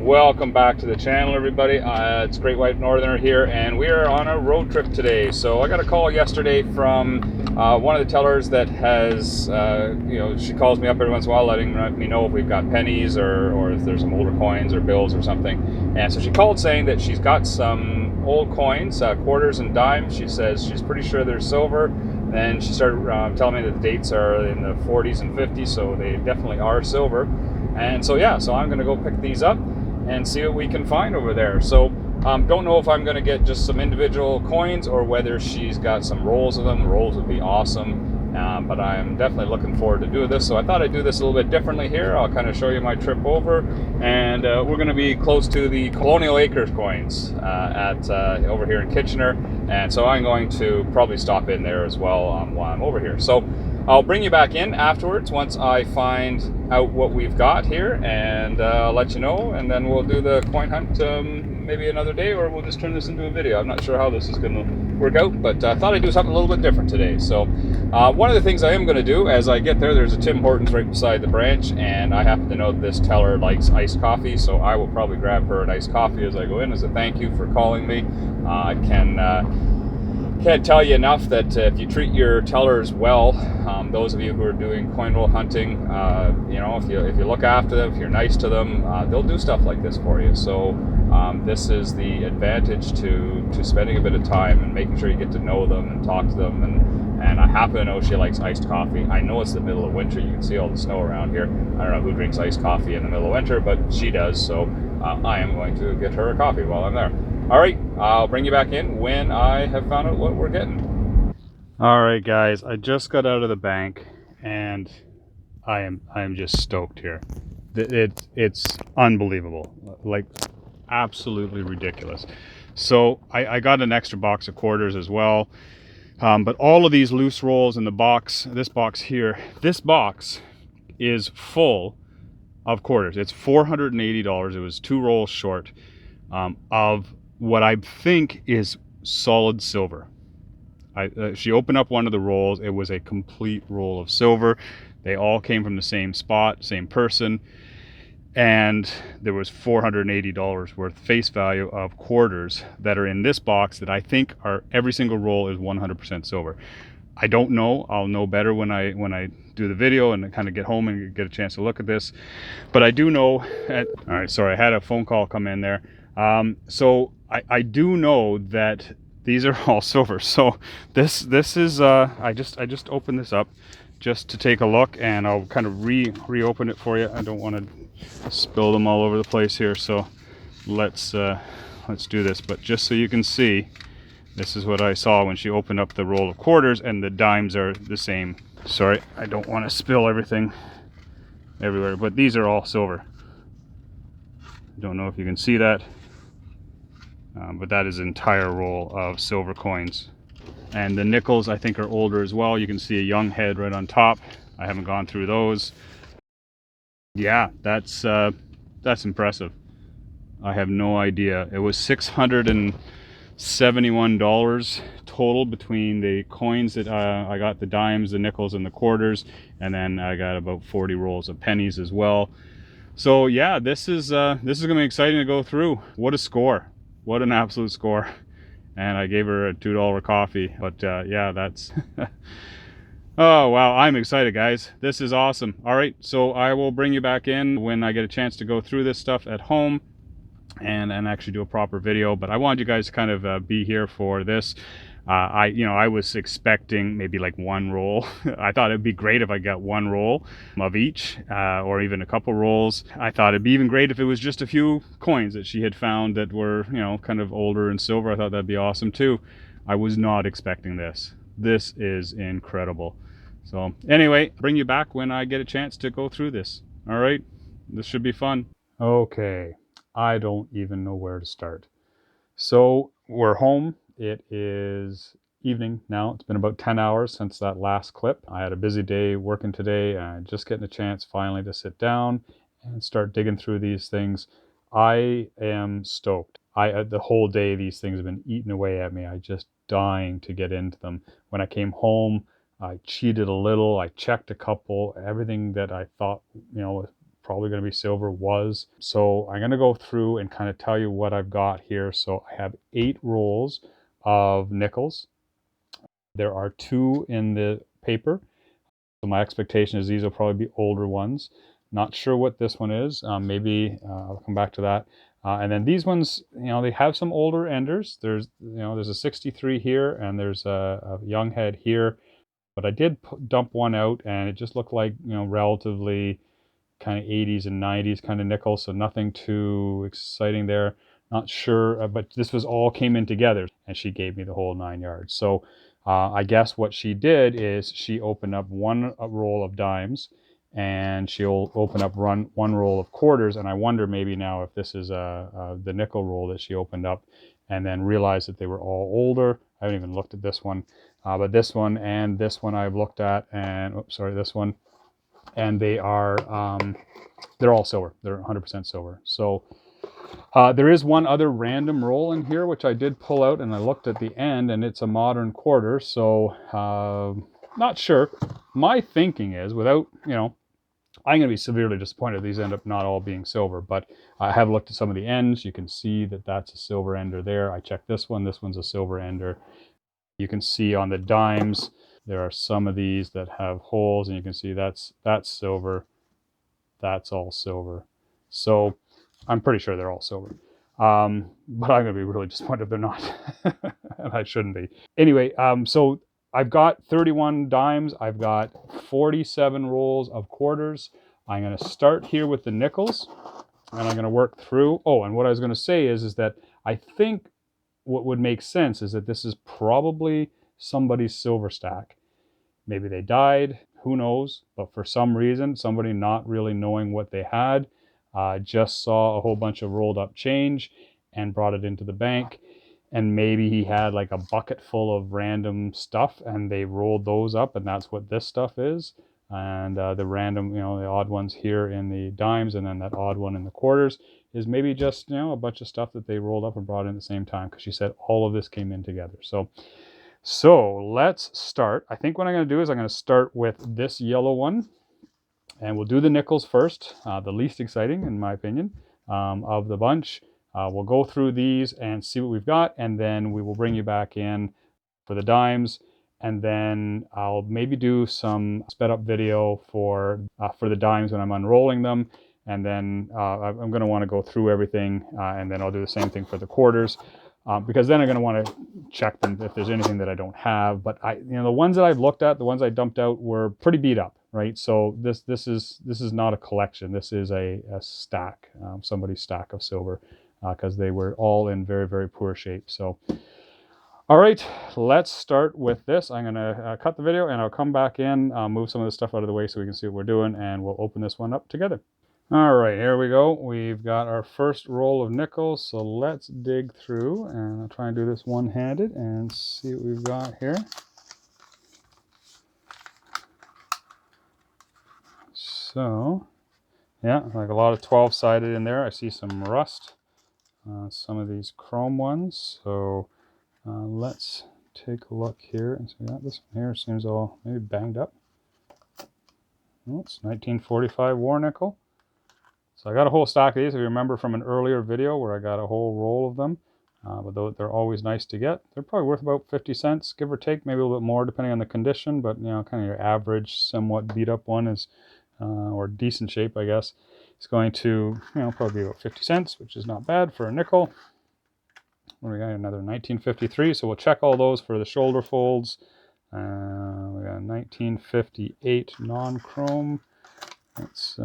Welcome back to the channel, everybody. It's Great White Northerner here, and we are on a road trip today. So I got a call yesterday from one of the tellers that has, she calls me up every once in a while letting me know if we've got pennies or if there's some older coins or bills or something. And so she called saying that she's got some old coins, quarters and dimes. She says she's pretty sure they're silver. Then she started telling me that the dates are in the 40s and 50s, so they definitely are silver. And so yeah, so I'm going to go pick these up and see what we can find over there. So don't know if I'm going to get just some individual coins or whether she's got some rolls of them. The rolls would be awesome, but I'm definitely looking forward to doing this. So I thought I'd do this a little bit differently here. I'll kind of show you my trip over, and we're going to be close to the Colonial Acres coins at over here in Kitchener, and so I'm going to probably stop in there as well while I'm over here. So I'll bring you back in afterwards once I find out what we've got here, and I'll let you know, and then we'll do the coin hunt maybe another day, or we'll just turn this into a video. I'm not sure how this is going to work out, but I thought I'd do something a little bit different today. So one of the things I am going to do as I get there's a Tim Hortons right beside the branch, and I happen to know that this teller likes iced coffee, so I will probably grab her an iced coffee as I go in as a thank you for calling me. I can't tell you enough that if you treat your tellers well, those of you who are doing coin roll hunting, if you look after them, if you're nice to them, they'll do stuff like this for you. So this is the advantage to spending a bit of time and making sure you get to know them and talk to them. And I happen to know she likes iced coffee. I know it's the middle of winter. You can see all the snow around here. I don't know who drinks iced coffee in the middle of winter, but she does. So I am going to get her a coffee while I'm there. All right, I'll bring you back in when I have found out what we're getting. All right, guys, I just got out of the bank, and I am just stoked here. It's unbelievable, like absolutely ridiculous. So I got an extra box of quarters as well, but all of these loose rolls in the box, this box here, this box is full of quarters. It's $480. It was 2 rolls short of what I think is solid silver. She opened up one of the rolls. It was a complete roll of silver. They all came from the same spot, same person, and there was $480 worth face value of quarters that are in this box that I think are, every single roll is 100% silver. I don't know. I'll know better when I do the video and kind of get home and get a chance to look at this. But I do know. All right, sorry, I had a phone call come in there. So I do know that these are all silver. So this is I just opened this up just to take a look, and I'll kind of reopen it for you. I don't want to spill them all over the place here, so let's do this. But just so you can see, this is what I saw when she opened up the roll of quarters, and the dimes are the same. Sorry, I don't want to spill everything everywhere, but these are all silver. Don't know if you can see that, but that is an entire roll of silver coins. And the nickels I think are older as well. You can see a young head right on top. I haven't gone through those. Yeah, that's impressive. I have no idea. It was $671 total between the coins that I got, the dimes, the nickels, and the quarters, and then I got about 40 rolls of pennies as well. So yeah, this is gonna be exciting to go through. What a score! What an absolute score! And I gave her a $2 coffee. But yeah, that's oh wow, I'm excited, guys. This is awesome. All right, so I will bring you back in when I get a chance to go through this stuff at home and actually do a proper video. But I wanted you guys to kind of be here for this. I was expecting maybe like 1 roll. I thought it'd be great if I got 1 roll of each, or even a couple rolls. I thought it'd be even great if it was just a few coins that she had found that were, kind of older and silver. I thought that'd be awesome too. I was not expecting this. This is incredible. So anyway, bring you back when I get a chance to go through this. All right, this should be fun. Okay, I don't even know where to start. So we're home. It is evening now. It's been about 10 hours since that last clip. I had a busy day working today, and just getting a chance finally to sit down and start digging through these things. I am stoked. The whole day these things have been eating away at me. I just dying to get into them. When I came home, I cheated a little. I checked a couple. Everything that I thought, probably going to be silver, was. So I'm going to go through and kind of tell you what I've got here. So I have 8 rolls of nickels. There are 2 in the paper. So my expectation is these will probably be older ones. Not sure what this one is. Maybe I'll come back to that. And then these ones, they have some older enders. There's a 63 here, and there's a young head here. But I did dump one out, and it just looked like, relatively kind of 80s and 90s kind of nickel. So nothing too exciting there. Not sure, but this all came in together, and she gave me the whole 9 yards. So I guess what she did is she opened up one roll of dimes, and she'll open up one roll of quarters. And I wonder maybe now if this is the nickel roll that she opened up, and then realized that they were all older. I haven't even looked at this one, but this one and this one I've looked at, and this one, and they are they're all silver. They're 100% silver. So there is one other random roll in here, which I did pull out, and I looked at the end, and it's a modern quarter. So not sure. My thinking is, without, I'm going to be severely disappointed if these end up not all being silver, but I have looked at some of the ends. You can see that that's a silver ender there. I checked this one. This one's a silver ender. You can see on the dimes, there are some of these that have holes, and you can see that's silver. That's all silver. So I'm pretty sure they're all silver. But I'm going to be really disappointed if they're not. And I shouldn't be. Anyway, so I've got 31 dimes. I've got 47 rolls of quarters. I'm going to start here with the nickels, and I'm going to work through. Oh, and what I was going to say is that I think what would make sense is that this is probably somebody's silver stack. Maybe they died, who knows, but for some reason, somebody not really knowing what they had, just saw a whole bunch of rolled up change and brought it into the bank. And maybe he had like a bucket full of random stuff, and they rolled those up, and that's what this stuff is. And the random, the odd ones here in the dimes, and then that odd one in the quarters is maybe just, a bunch of stuff that they rolled up and brought in at the same time, because she said all of this came in together. So let's start. I think what I'm going to do is I'm going to start with this yellow one, and we'll do the nickels first, the least exciting in my opinion of the bunch. We'll go through these and see what we've got, and then we will bring you back in for the dimes, and then I'll maybe do some sped up video for the dimes when I'm unrolling them, and then I'm going to want to go through everything, and then I'll do the same thing for the quarters. Because then I'm going to want to check them if there's anything that I don't have. But the ones that I've looked at, the ones I dumped out, were pretty beat up, right? So this is not a collection. This is a stack, somebody's stack of silver, because they were all in very, very poor shape. So, all right, let's start with this. I'm going to cut the video, and I'll come back in, move some of the stuff out of the way so we can see what we're doing, and we'll open this one up together. All right, here we go. We've got our first roll of nickels, so let's dig through, and I'll try and do this one-handed and see what we've got here. So, yeah, like a lot of 12-sided in there. I see some rust, some of these chrome ones. So let's take a look here and see that. This one here seems all maybe banged up. Oh, it's 1945 war nickel. So I got a whole stack of these, if you remember from an earlier video where I got a whole roll of them. But they're always nice to get. They're probably worth about 50 cents, give or take, maybe a little bit more depending on the condition. But, kind of your average, somewhat beat up one is, or decent shape, I guess, it's going to, probably be about 50 cents, which is not bad for a nickel. We got another 1953, so we'll check all those for the shoulder folds. We got 1958 non-chrome. Let's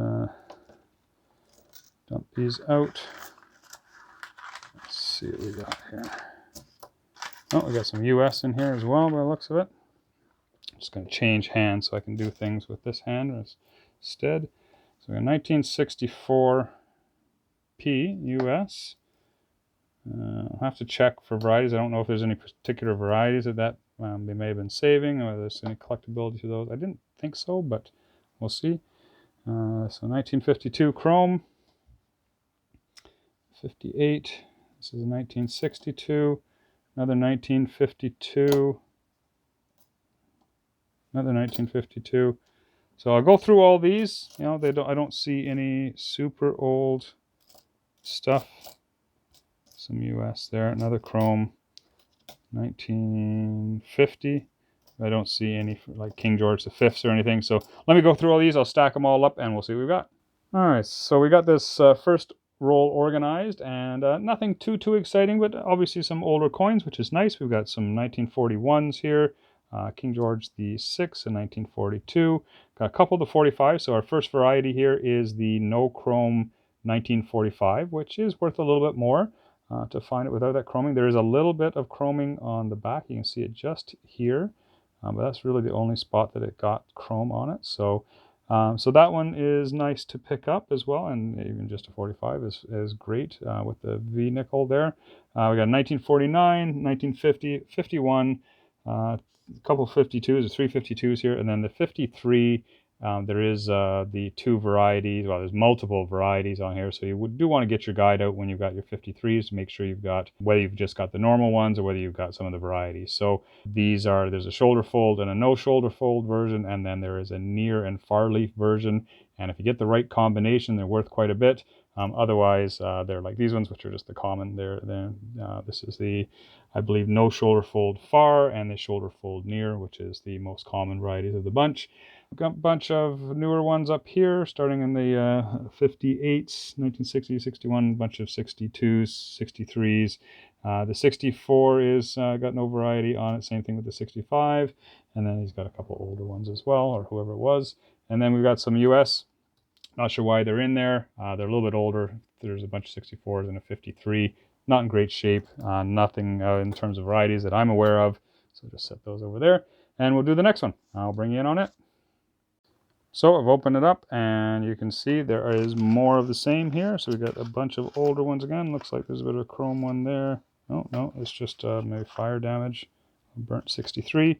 dump these out. Let's see what we got here. Oh, we got some US in here as well by the looks of it. I'm just going to change hands so I can do things with this hand instead. So we got 1964 P US. I'll have to check for varieties. I don't know if there's any particular varieties that they may have been saving, or there's any collectability to those. I didn't think so, but we'll see. So 1952 chrome. 58. This is 1962. Another 1952. Another 1952. So I'll go through all these. You know, I don't see any super old stuff. Some US there, another chrome, 1950. I don't see any like King George V or anything. So let me go through all these. I'll stack them all up and we'll see what we've got. All right, so we got this first roll organized, and nothing too exciting, but obviously some older coins, which is nice. We've got some 1941s here, King George VI in 1942. Got a couple of the 45. So our first variety here is the no chrome 1945, which is worth a little bit more to find it without that chroming. There is a little bit of chroming on the back. You can see it just here, but that's really the only spot that it got chrome on it. So that one is nice to pick up as well, and even just a 45 is great with the V nickel there. We got 1949, 1950, 51, a couple 52s or 352s here, and then the 53. There is the two varieties. Well, there's multiple varieties on here, so you do want to get your guide out when you've got your 53s to make sure you've got, whether you've just got the normal ones or whether you've got some of the varieties. So there's a shoulder fold and a no shoulder fold version, and then there is a near and far leaf version. And if you get the right combination, they're worth quite a bit. Otherwise, they're like these ones, which are just the common. This is the, I believe, no shoulder fold far and the shoulder fold near, which is the most common varieties of the bunch. We've got a bunch of newer ones up here, starting in the 58s, 1960, 61, bunch of 62s, 63s. The 64 is got no variety on it. Same thing with the 65. And then he's got a couple older ones as well, or whoever it was. And then we've got some US. Not sure why they're in there. They're a little bit older. There's a bunch of 64s and a 53. Not in great shape. Nothing in terms of varieties that I'm aware of. So just set those over there. And we'll do the next one. I'll bring you in on it. So I've opened it up, and you can see there is more of the same here. So we've got a bunch of older ones again. Looks like there's a bit of a chrome one there. Oh, no, it's just maybe fire damage. Burnt 63.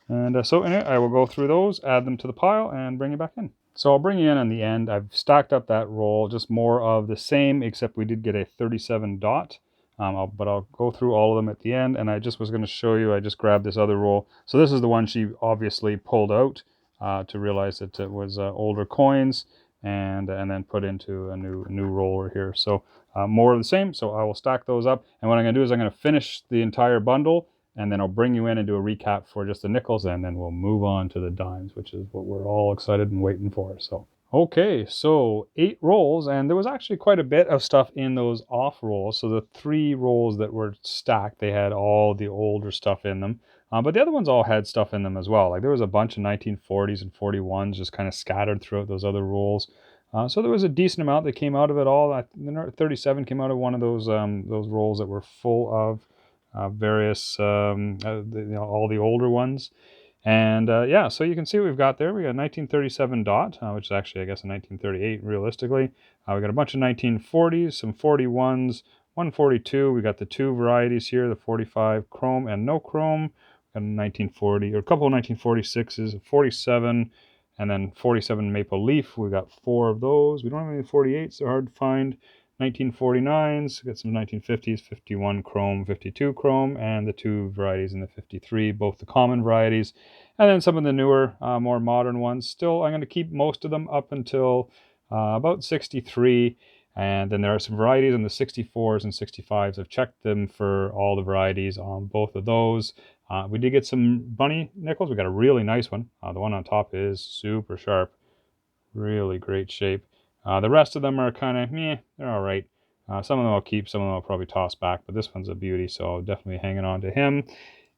And so anyway, I will go through those, add them to the pile, and bring you back in. So I'll bring you in on the end. I've stacked up that roll, just more of the same, except we did get a 37 dot. But I'll go through all of them at the end, and I just was going to show you, I just grabbed this other roll. So this is the one she obviously pulled out to realize that it was older coins, and then put into a new roller here. So more of the same, so I will stack those up. And what I'm going to do is I'm going to finish the entire bundle, and then I'll bring you in and do a recap for just the nickels, and then we'll move on to the dimes, which is what we're all excited and waiting for. So okay, so 8 rolls, and there was actually quite a bit of stuff in those off rolls. So the 3 rolls that were stacked, they had all the older stuff in them. But the other ones all had stuff in them as well. Like there was a bunch of 1940s and 41s just kind of scattered throughout those other rolls. So there was a decent amount that came out of it all. The 37 came out of one of those rolls that were full of various, all the older ones. And yeah, so you can see what we've got there. We got 1937 dot, which is actually, I guess, a 1938 realistically. We got a bunch of 1940s, some 41s, 142. We got the 2 varieties here, the 45 chrome and no chrome. Got a 1940, or a couple of 1946s, 47, and then 47 maple leaf. We got 4 of those. We don't have any 48s, they're hard to find. 1949s, got some 1950s, 51 chrome, 52 chrome, and the 2 varieties in the 53, both the common varieties, and then some of the newer, more modern ones. Still, I'm going to keep most of them up until about 63, and then there are some varieties in the 64s and 65s. I've checked them for all the varieties on both of those. We did get some bunny nickels. We got a really nice one. The one on top is super sharp. Really great shape. The rest of them are kind of meh. They're all right. Some of them I'll keep. Some of them I'll probably toss back. But this one's a beauty, so I'll definitely hanging on to him.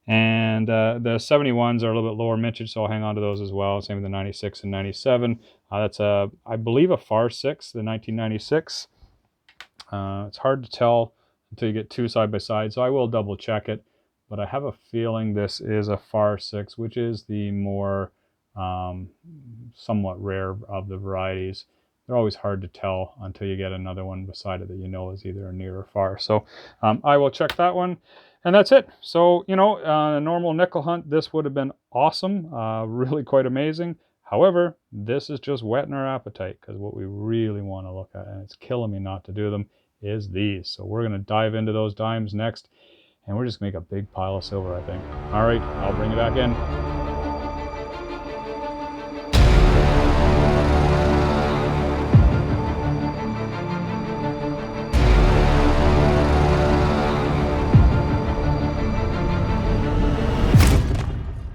And the 71s are a little bit lower mintage, so I'll hang on to those as well. Same with the 96 and 97. That's I believe a FAR 6, the 1996. It's hard to tell until you get 2 side by side, so I will double check it. But I have a feeling this is a FAR 6, which is the more somewhat rare of the varieties. They're always hard to tell until you get another one beside it that you know is either a near or far. So I will check that one. And that's it. So, you know, a normal nickel hunt, this would have been awesome. Really quite amazing. However, this is just whetting our appetite, because what we really want to look at, and it's killing me not to do them, is these. So we're going to dive into those dimes next, and we're just going to make a big pile of silver, I think. All right, I'll bring you back in.